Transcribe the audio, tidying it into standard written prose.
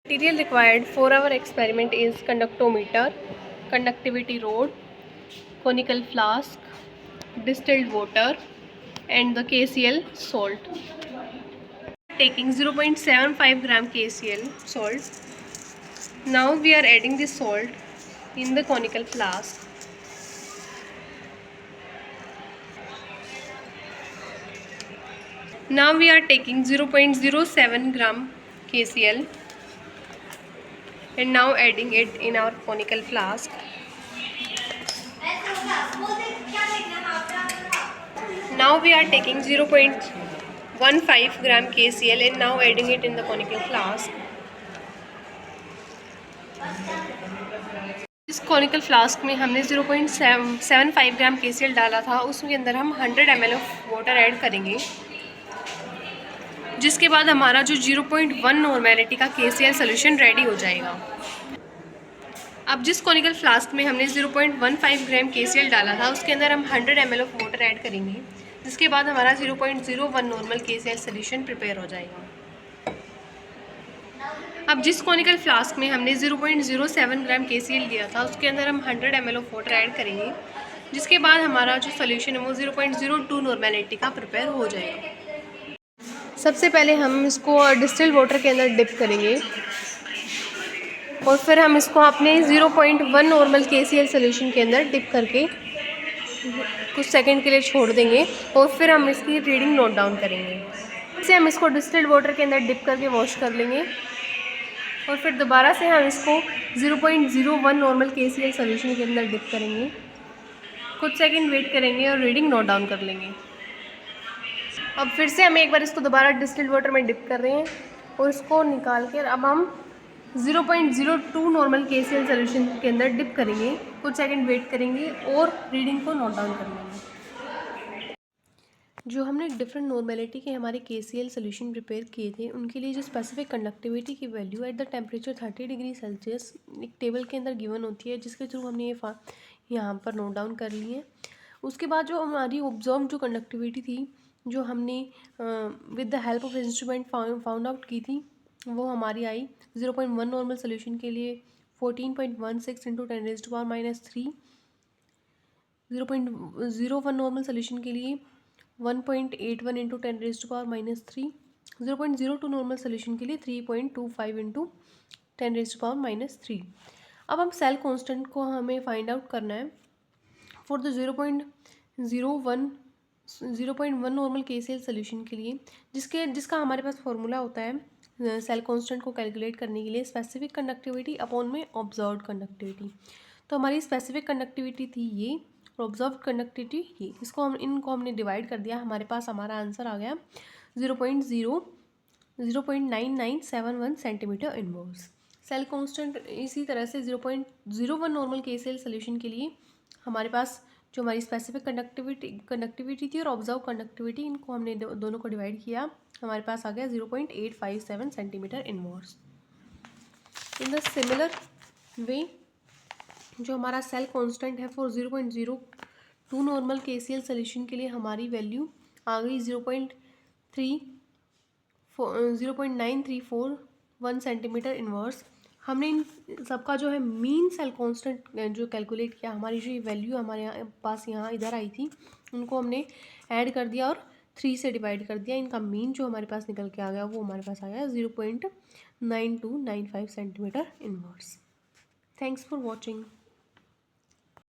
Material required for our experiment is conductometer, conductivity rod, conical flask, distilled water and the KCl salt. Taking 0.75 gram KCl salt. Now we are adding this salt in the conical flask. Now we are taking 0.07 gram KCl and now adding it in our conical flask. Now we are taking 0.15 gram KCl and now adding it in the conical flask. इस conical flask में हमने 0.75 ग्राम KCl डाला था, उसके अंदर हम 100 ml of water add करेंगे, जिसके बाद हमारा जो 0.1 नॉर्मेलिटी का KCl सोल्यूशन रेडी हो जाएगा। अब जिस कॉनिकल फ्लास्क में हमने 0.15 ग्राम KCl डाला था, उसके अंदर हम 100 ml ऑफ वाटर ऐड करेंगे, जिसके बाद हमारा 0.01 नॉर्मल KCl सोल्यूशन प्रिपेयर हो जाएगा। अब जिस कॉनिकल फ्लास्क में हमने 0.07 ग्राम KCl लिया था, उसके अंदर हम 100 ml ऑफ वाटर ऐड करेंगे, जिसके बाद हमारा जो सोल्यूशन है वो 0.02 नॉर्मेलिटी का प्रिपेयर हो जाएगा। सबसे पहले हम इसको डिस्टिल्ड वाटर के अंदर डिप करेंगे और फिर हम इसको अपने 0.1 नॉर्मल KCl सोल्यूशन के अंदर डिप करके कुछ सेकंड के लिए छोड़ देंगे और फिर हम इसकी रीडिंग नोट डाउन करेंगे। इससे हम इसको डिस्टिल्ड वाटर के अंदर डिप करके वॉश कर लेंगे और फिर दोबारा से हम इसको 0.01 नॉर्मल KCl सोल्यूशन के अंदर डिप करेंगे, कुछ सेकंड वेट करेंगे और रीडिंग नोट डाउन कर लेंगे। अब फिर से हम एक बार इसको दोबारा डिस्टिल्ड वाटर में डिप कर रहे हैं और इसको निकाल कर अब हम 0.02 नॉर्मल KCl सोल्यूशन के अंदर डिप करेंगे, कुछ सेकंड वेट करेंगे और रीडिंग को नोट डाउन कर लेंगे। जो हमने डिफरेंट नॉर्मेलिटी के हमारे KCl सोल्यूशन प्रिपेयर किए थे, उनके लिए जो स्पेसिफिक कंडक्टिविटी की value at the temperature 30 degree Celsius एक टेबल के अंदर गिवन होती है, जिसके थ्रू हमने ये यहाँ पर नोट डाउन कर लिए हैं। उसके बाद जो हमारी ऑब्जर्व जो कंडक्टिविटी थी, जो हमने with the help of instrument found out की थी, वो हमारी आई 0.1 नॉर्मल सोल्यूशन के लिए 14.16 इंटू 10⁻³ 0.01 नॉर्मल सोल्यूशन के लिए 1.81 इंटू 10⁻³ 0.02 नॉर्मल सोल्यूशन के लिए 3.25 इंटू 10⁻³ अब हम सेल कांस्टेंट को हमें फाइंड आउट करना है for the 0.1 normal KCl solution के लिए, जिसका हमारे पास फॉर्मूला होता है सेल कांस्टेंट को कैलकुलेट करने के लिए स्पेसिफिक कंडक्टिविटी अपॉन में ऑब्जर्व्ड कंडक्टिविटी। तो हमारी स्पेसिफिक कंडक्टिविटी थी ये और ऑब्जर्व्ड कंडक्टिविटी ये, इनको हमने डिवाइड कर दिया, हमारे पास हमारा आंसर आ गया 0.9971 सेंटीमीटर इनवर्स। सेल कांस्टेंट इसी तरह से 0.01 नॉर्मल KCl सोल्यूशन के लिए हमारे पास जो हमारी स्पेसिफिक कंडक्टिविटी थी और ऑब्जर्व कंडक्टिविटी, इनको हमने दोनों को डिवाइड किया, हमारे पास आ गया 0.857 centimetre inverse. In the similar way जो हमारा सेल कांस्टेंट है फॉर 0.02 नॉर्मल KCl सोल्यूशन के लिए हमारी वैल्यू आ गई 0.9341 सेंटीमीटर इनवर्स। हमने इन सबका जो है मीन सेल कांस्टेंट जो कैलकुलेट किया, हमारी जो वैल्यू हमारे यहाँ इधर आई थी, उनको हमने ऐड कर दिया और 3 से डिवाइड कर दिया। इनका मीन जो हमारे पास निकल के आ गया वो हमारे पास आ गया 0.9295 centimetre inverse. Thanks for watching.